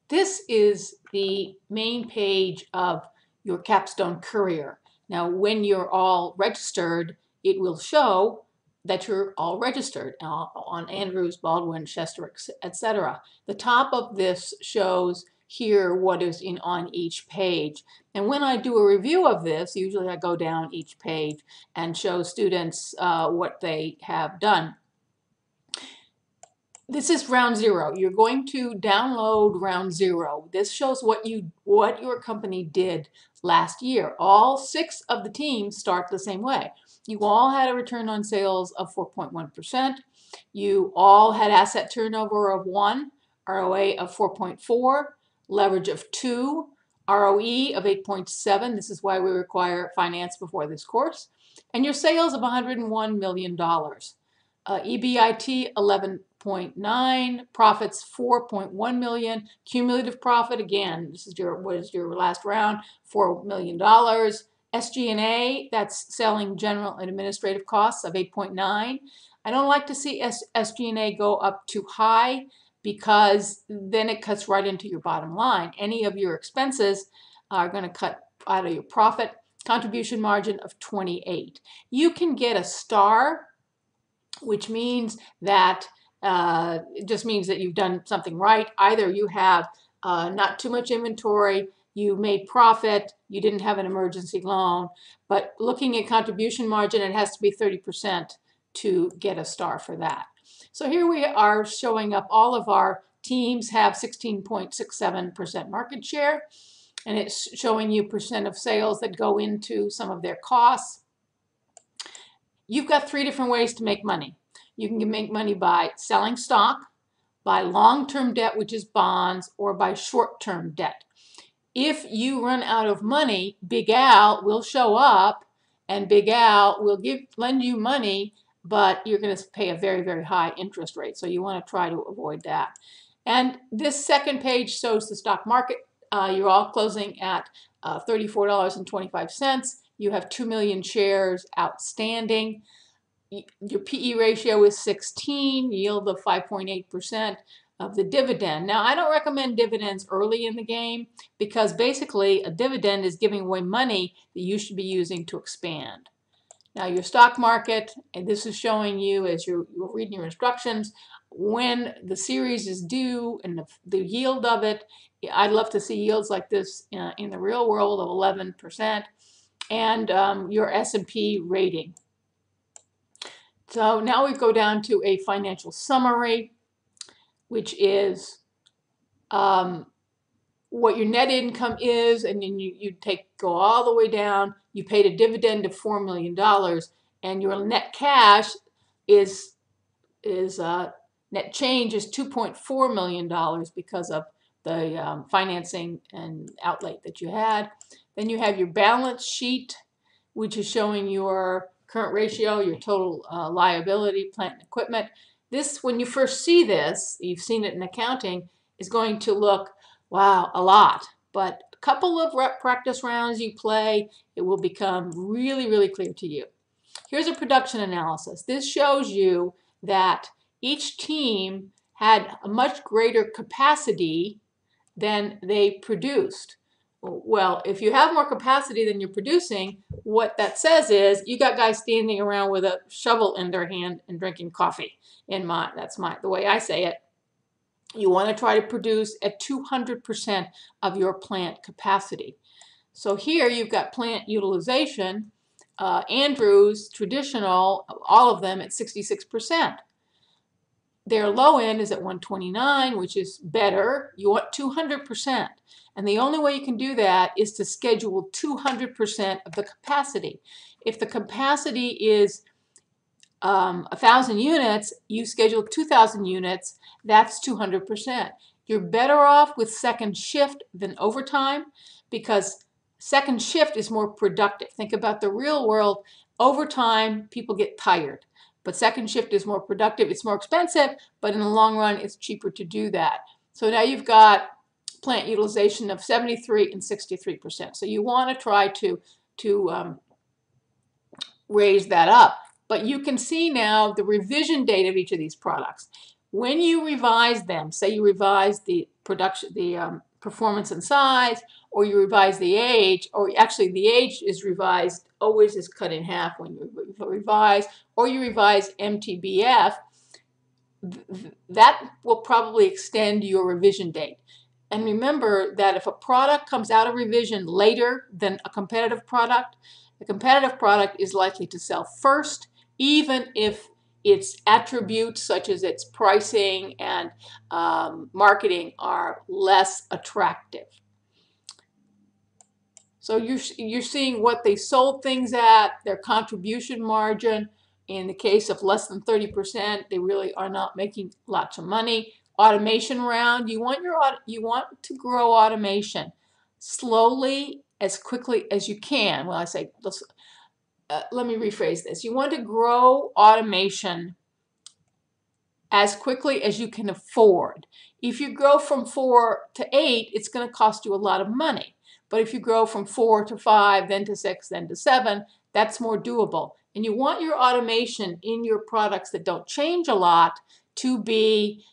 This is the main page of your Capstone Courier. Now, when you're all registered, it will show that you're all registered on Andrews, Baldwin, Chester, etc. The top of this shows here what is on each page. And when I do a review of this, usually I go down each page and show students what they have done. This is round zero. You're going to download round zero. This shows what your company did last year. All 6 of the teams start the same way. You all had a return on sales of 4.1%. You all had asset turnover of 1, ROA of 4.4, leverage of 2, ROE of 8.7. This is why we require finance before this course. And your sales of $101 million. EBIT 11.9, profits 4.1 million, cumulative profit, again, this is was your last round, $4 million. SG&A, that's selling general and administrative costs of 8.9. I don't like to see SG&A go up too high because then it cuts right into your bottom line. Any of your expenses are going to cut out of your profit. Contribution margin of 28. You can get a star, which means that it just means that you've done something right. Either you have not too much inventory, you made profit, you didn't have an emergency loan, but looking at contribution margin, it has to be 30% to get a star for that. So here we are showing up all of our teams have 16.67% market share, and it's showing you percent of sales that go into some of their costs. You've got 3 different ways to make money. You can make money by selling stock, by long-term debt, which is bonds, or by short-term debt. If you run out of money, Big Al will show up, and Big Al will lend you money, but you're going to pay a very, very high interest rate. So you want to try to avoid that. And this second page shows the stock market. You're all closing at $34.25. You have 2 million shares outstanding. Your PE ratio is 16, yield of 5.8% of the dividend. Now, I don't recommend dividends early in the game because basically a dividend is giving away money that you should be using to expand. Now, your stock market, and this is showing you as you're reading your instructions, when the series is due and the yield of it. I'd love to see yields like this in the real world of 11%. And your S&P rating. So now we go down to a financial summary, which is what your net income is, and then you go all the way down. You paid a dividend of $4 million, and your net cash is net change is $2.4 million because of the financing and outlay that you had. Then you have your balance sheet, which is showing your current ratio, your total liability, plant and equipment. This, when you first see this, you've seen it in accounting, is going to look, wow, a lot. But a couple of practice rounds you play, it will become really, really clear to you. Here's a production analysis. This shows you that each team had a much greater capacity than they produced. Well, if you have more capacity than you're producing, what that says is you got guys standing around with a shovel in their hand and drinking coffee. That's the way I say it. You want to try to produce at 200% of your plant capacity. So here you've got plant utilization, Andrews, traditional, all of them at 66%. Their low end is at 129, which is better. You want 200%. And the only way you can do that is to schedule 200% of the capacity. If the capacity is 1,000 units, you schedule 2,000 units, that's 200%. You're better off with second shift than overtime because second shift is more productive. Think about the real world. Overtime, people get tired. But second shift is more productive. It's more expensive, but in the long run, it's cheaper to do that. So now you've got plant utilization of 73 and 63%. So you want to try to raise that up. But you can see now the revision date of each of these products. When you revise them, say you revise the production, the performance and size, or you revise the age, or actually the age is revised, always is cut in half when you revise, or you revise MTBF, that will probably extend your revision date. And remember that if a product comes out of revision later than a competitive product, the competitive product is likely to sell first, even if its attributes such as its pricing and marketing are less attractive. So you're seeing what they sold things at, their contribution margin. In the case of less than 30%, they really are not making lots of money. Automation round, you want to grow automation slowly, as quickly as you can. Well, I say, let me rephrase this. You want to grow automation as quickly as you can afford. If you grow from 4 to 8, it's going to cost you a lot of money. But if you grow from 4 to 5, then to 6, then to 7, that's more doable. And you want your automation in your products that don't change a lot to be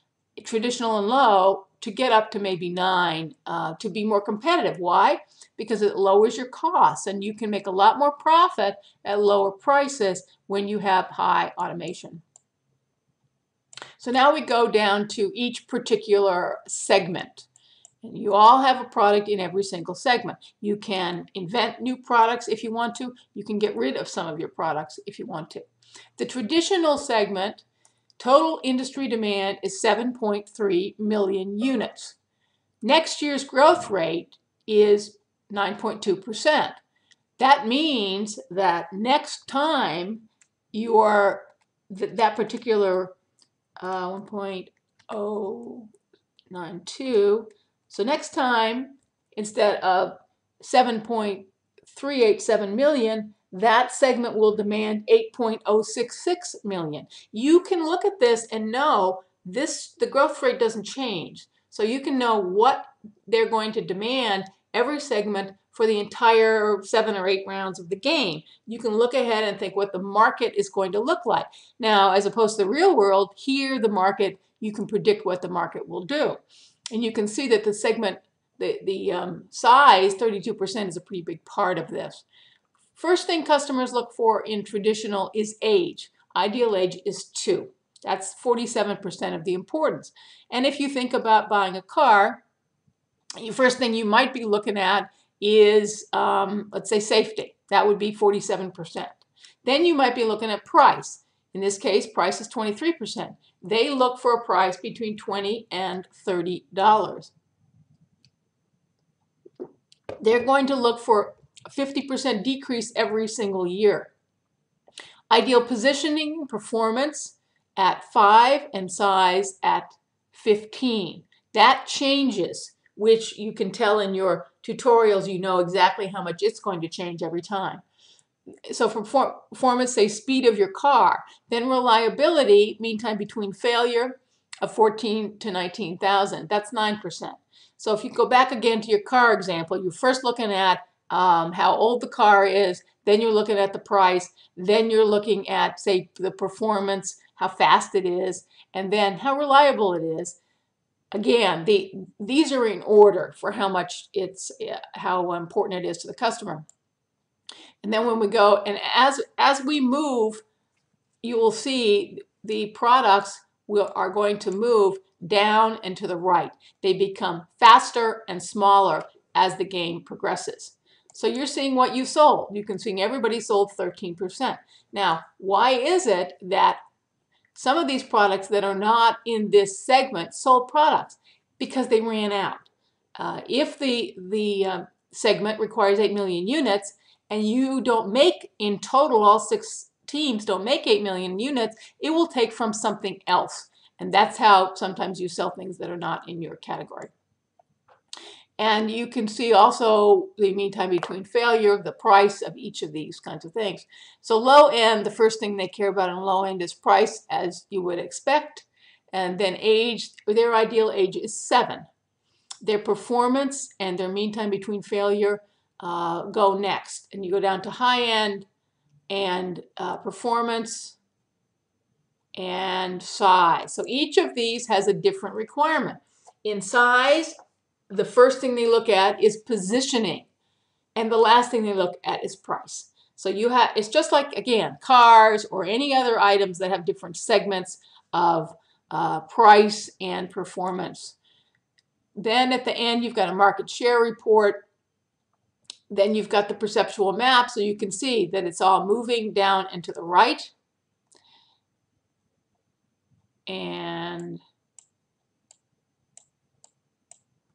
traditional and low, to get up to maybe 9, to be more competitive. Why? Because it lowers your costs, and you can make a lot more profit at lower prices when you have high automation. So now we go down to each particular segment. And you all have a product in every single segment. You can invent new products if you want to. You can get rid of some of your products if you want to. The traditional segment, total industry demand is 7.3 million units. Next year's growth rate is 9.2%. That means that next time that particular 1.092. So next time, instead of 7.387 million, that segment will demand 8.066 million. You can look at this and know the growth rate doesn't change. So you can know what they're going to demand every segment for the entire 7 or 8 rounds of the game. You can look ahead and think what the market is going to look like. Now, as opposed to the real world, here the market, you can predict what the market will do. And you can see that the segment, the size, 32%, is a pretty big part of this. First thing customers look for in traditional is age. Ideal age is 2. That's 47% of the importance. And if you think about buying a car, the first thing you might be looking at is, let's say, safety. That would be 47%. Then you might be looking at price. In this case, price is 23%. They look for a price between $20 and $30. They're going to look for a 50% decrease every single year. Ideal positioning, performance at 5 and size at 15. That changes, which you can tell in your tutorials. You know exactly how much it's going to change every time. So for performance, say speed of your car. Then reliability, mean time between failure, of 14 to 19,000. That's 9%. So if you go back again to your car example, you're first looking at how old the car is, then you're looking at the price, then you're looking at, say, the performance, how fast it is, and then how reliable it is. Again, these are in order for how important it is to the customer. And then when we go, and as we move, you will see the products are going to move down and to the right. They become faster and smaller as the game progresses. So you're seeing what you sold. You can see everybody sold 13%. Now, why is it that some of these products that are not in this segment sold products? Because they ran out. If the segment requires 8 million units and you don't make, in total, all 6 teams don't make 8 million units, it will take from something else. And that's how sometimes you sell things that are not in your category. And you can see also the mean time between failure, the price of each of these kinds of things. So low end, the first thing they care about in low end is price, as you would expect. And then age, their ideal age is 7. Their performance and their mean time between failure go next. And you go down to high end and performance and size. So each of these has a different requirement. In size, the first thing they look at is positioning, and the last thing they look at is price. So it's just like, again, cars or any other items that have different segments of price and performance. Then at the end, you've got a market share report. Then you've got the perceptual map, so you can see that it's all moving down and to the right. And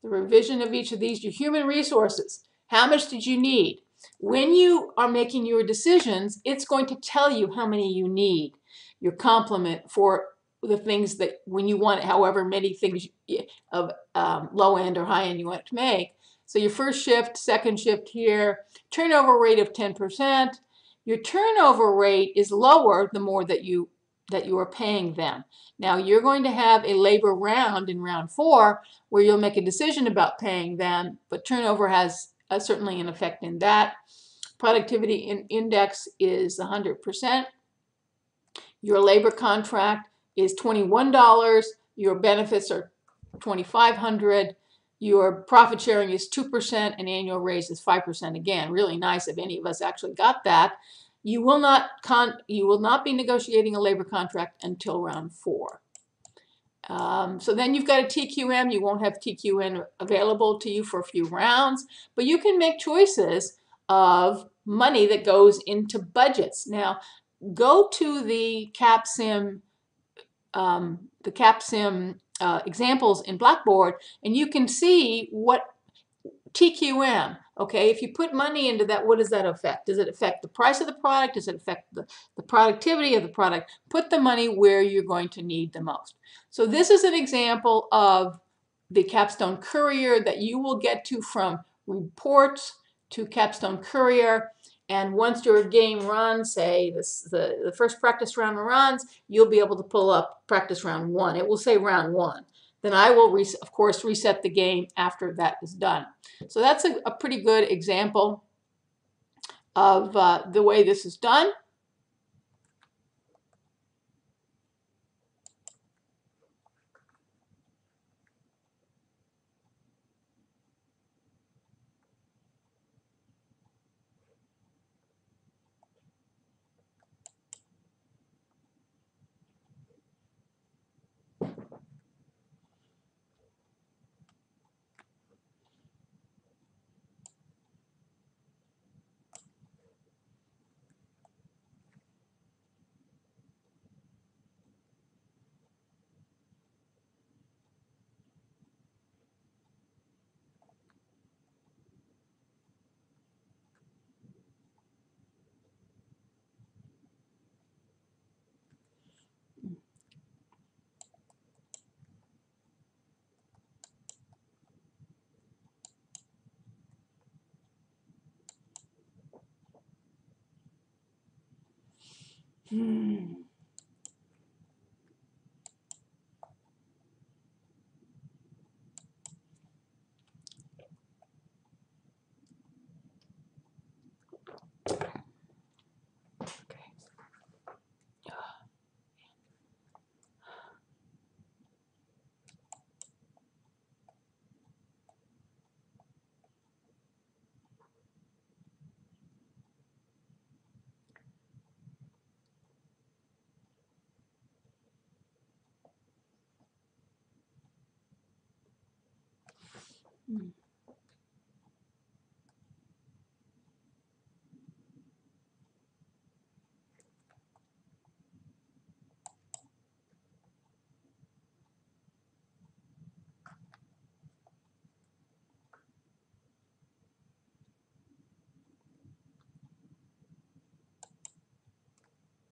the revision of each of these, your human resources. How much did you need? When you are making your decisions, it's going to tell you how many you need, your complement for the things that when you want, however many things of low end or high end you want to make. So your first shift, second shift here, turnover rate of 10%. Your turnover rate is lower the more that you are paying them. Now you're going to have a labor round in round 4 where you'll make a decision about paying them, but turnover has certainly an effect in that. Productivity index is 100%. Your labor contract is $21. Your benefits are $2,500. Your profit sharing is 2%, and annual raise is 5%. Again, really nice if any of us actually got that. You will not be negotiating a labor contract until round 4. So then you've got a TQM. You won't have TQM available to you for a few rounds, but you can make choices of money that goes into budgets. Now, go to the Capsim examples in Blackboard, and you can see what TQM, okay, if you put money into that, what does that affect? Does it affect the price of the product? Does it affect the productivity of the product? Put the money where you're going to need the most. So this is an example of the Capstone Courier that you will get to from reports to Capstone Courier. And once your game runs, say the first practice round runs, you'll be able to pull up practice round 1. It will say round 1. Then I will, of course, reset the game after that is done. So that's a pretty good example of the way this is done.